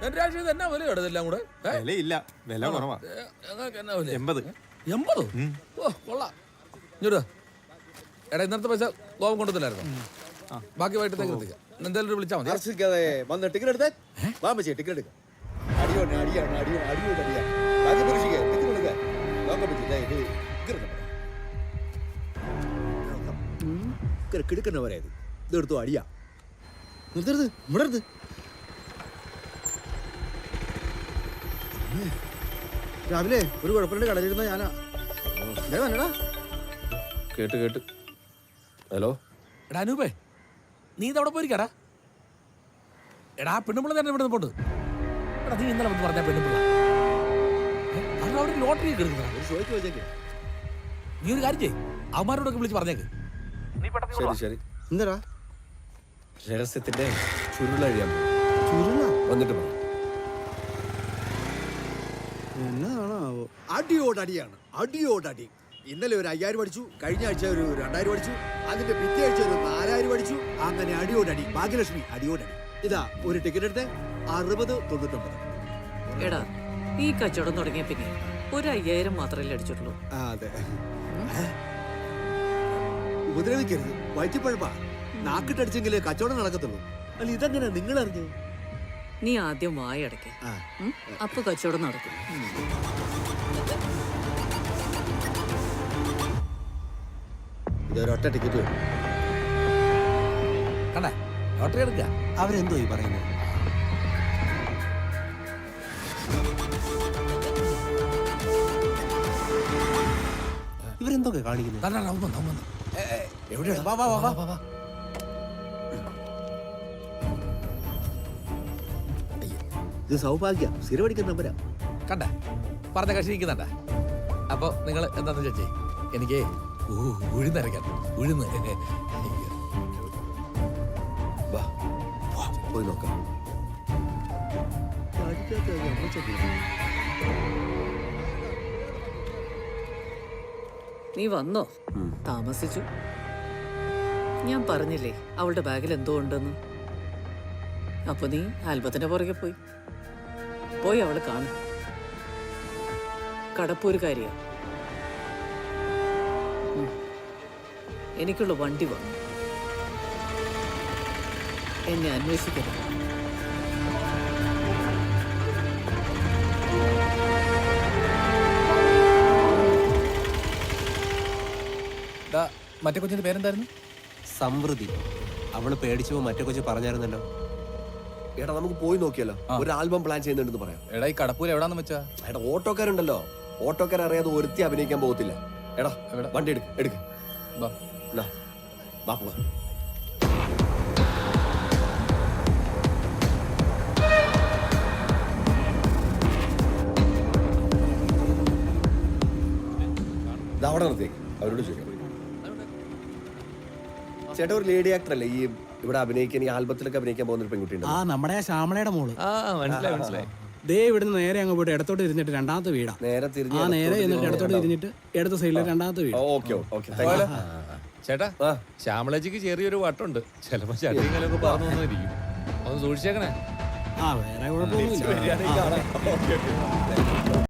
എന്റെ രാഷ്ട്രീയത്തിൽ എന്നാ വില ഇടതെല്ലാം കൂടെ വിലയില്ല, വില കുറവാ. 80. 80? ഓ കൊള്ളാം. ഇങ്ങോട്ട് എടാ, ഇന്നത്തെ പൈസ ഗോവം കൊണ്ടുവന്നില്ലായിരുന്നു. ബാക്കി വൈകിട്ടത്തേക്ക് എത്തിക്കാം. എന്തായാലും വിളിച്ചാൽ മതി. വന്ന് ടിക്കറ്റ് എടുത്തേ. വാമച്ചേ ടിക്കറ്റ് എടുക്കാം. അടിയോണ്ട് അടിയാണ്, അടിയോണ്ട് അടിയാണ്. ബാക്കി പരീക്ഷിക്കുക, ടിക്കറ്റ് എടുക്കുക. നോക്കാൻ പറ്റില്ല. കിടക്കുന്ന പറയാത് ഇതെടുത്തു അടിയാ. നിർത്തരുത്, ഇവിടെടുത്ത്. രാവിലെ ഒരു കുഴപ്പമില്ല, കടലിരുന്ന ഞാനാ. വേണ്ടടാ കേട്ട്. ഹലോ എടാ അനൂപേ, നീ ഇതവിടെ പോയിരിക്കടാ. എടാ പെണ്ണുമ്പിള്ള തന്നെ ഇവിടെ പോണ്ട്. എടാ നീ ഇന്നലെ വന്ന് പറഞ്ഞ പെണ്ണുമ്പിള്ള അവിടെ ലോട്ടറി ഒക്കെ എടുക്കുന്ന ഒരു ഷോയ്ക്ക് വെച്ചേക്ക്. നീ ഒരു കാര്യം ചെയ്യ്, അവന്മാരോടൊക്കെ വിളിച്ച് പറഞ്ഞേക്ക്. ശരി ശരി. എന്താടാ രഹസ്യത്തിന്റെ ചുരുളഴിയാൻ ചുരുള വന്നിട്ട് പറ. എന്നതാണോ? അടിയോടടിയാണ്, അടിയോടടി. ഇന്നലെ ഒരു 5000 അടിച്ചു, കഴിഞ്ഞ ആഴ്ച ഒരു 2000 അടിച്ചു, അതിന്റെ പിറ്റേ ആഴ്ച ഒരു 4000 അടിച്ചു. അങ്ങനെ അടിയോടടി. ഭാഗ്യലക്ഷ്മി അടിയോടടി. ഇതാ ഒരു ടിക്കറ്റ് എടുത്തേ. 60.99. എടാ, ഈ കച്ചവടം തുടങ്ങിയ പിന്നെ ഒരു 5000 മാത്രമല്ലേ അടിച്ചിട്ടുള്ളൂ. അതെ. ഉപദ്രവിക്കരുത്, വയറ്റിപ്പഴപ്പാ. നാക്കിട്ടടിച്ചെങ്കിലേ കച്ചവടം നടക്കത്തുള്ളൂ. അല്ല ഇതെങ്ങനെ നിങ്ങൾ അറിഞ്ഞു? നീ ആദ്യം വായടയ്ക്ക, അപ്പൊ കച്ചവടം നടക്കും. ഇതൊരൊറ്റ ടിക്കറ്റ് വേണം. കണ്ടേ ലോട്ടറി എടുക്കുക. അവരെന്തോ ഈ പറയുന്നത്? ഇവരെന്തൊക്കെ കാണിക്കുന്നത്? എവിടെയാണ്? വാ. ഇത് സൗഭാഗ്യ സ്ഥിരമടിക്കുന്ന നമ്പരാ. കണ്ട പറഞ്ഞ കക്ഷി നിൽക്കുന്നുണ്ട. അപ്പൊ നിങ്ങൾ എന്താന്ന് ചോദിച്ചേ, എനിക്ക് ഉഴുന്നരക്കാൻ ഉഴുന്ന്. വാ പോയി നോക്കാം. നീ വന്നോ? താമസിച്ചു. ഞാൻ പറഞ്ഞില്ലേ അവളുടെ ബാഗിൽ എന്തോ ഉണ്ടെന്ന്. അപ്പൊ നീ ആൽബത്തിന്റെ പുറകെ പോയി അവളെ കാണും. കടപ്പൂരുകാരിയാ. എനിക്കുള്ള വണ്ടി വന്നു. എന്നെ അന്വേഷിക്കരുത്. മറ്റേ കൊച്ചിന്റെ പേരെന്തായിരുന്നു? സമൃദ്ധി. അവള് പേടിച്ചപ്പോ മറ്റേ കൊച്ചു പറഞ്ഞായിരുന്നല്ലോ. എടാ നമുക്ക് പോയി നോക്കിയല്ലോ. ഒരു ആൽബം പ്ലാൻ ചെയ്യുന്നുണ്ടെന്ന് പറയാം. എടാ ഈ കടപ്പൂര് എവിടാന്ന് വെച്ചാ? എടാ ഓട്ടോക്കാരുണ്ടല്ലോ, ഓട്ടോക്കാരറിയാതെ ഒരുത്തി അഭിനയിക്കാൻ പോകത്തില്ല. എടാ വണ്ടി എടുക്ക്. വാ പോവാ. അവിടെ നിർത്തിയേക്ക്, അവരോട് ചോദിക്കാം. ചേട്ടാ ഒരു ലേഡി ആക്ടർ അല്ലേ ഈ ഇവിടെ അഭിനയിക്കാൻ, ഈ ആൽബത്തിലൊക്കെ അഭിനയിക്കാൻ പോകുന്ന ഒരു പെൺകുട്ടി? നമ്മുടെ ശ്യാമളയുടെ മോള്. മനസ്സിലായി. ദേ ഇവിടുന്ന് നേരെ അങ്ങ് പോയിട്ട് ഇടത്തോട്ട് തിരിഞ്ഞിട്ട് രണ്ടാമത്തെ വീടാ. നേരെ തിരിഞ്ഞ് നേരെ എന്നിട്ട് ഇടത്തോട്ട് തിരിഞ്ഞിട്ട് ഇടത്ത സൈഡിലെ രണ്ടാമത്തെ വീട്. ചേട്ടാ ശ്യാമളജിക്ക് ചെറിയൊരു വട്ടുണ്ട്. ചിലപ്പോ ചട്ടിങ്ങളൊക്കെ പറഞ്ഞു വന്നിരിക്കും. ഒന്ന് സൂക്ഷിച്ചേക്കണേ. വേറെ കുഴപ്പമൊന്നുമില്ല.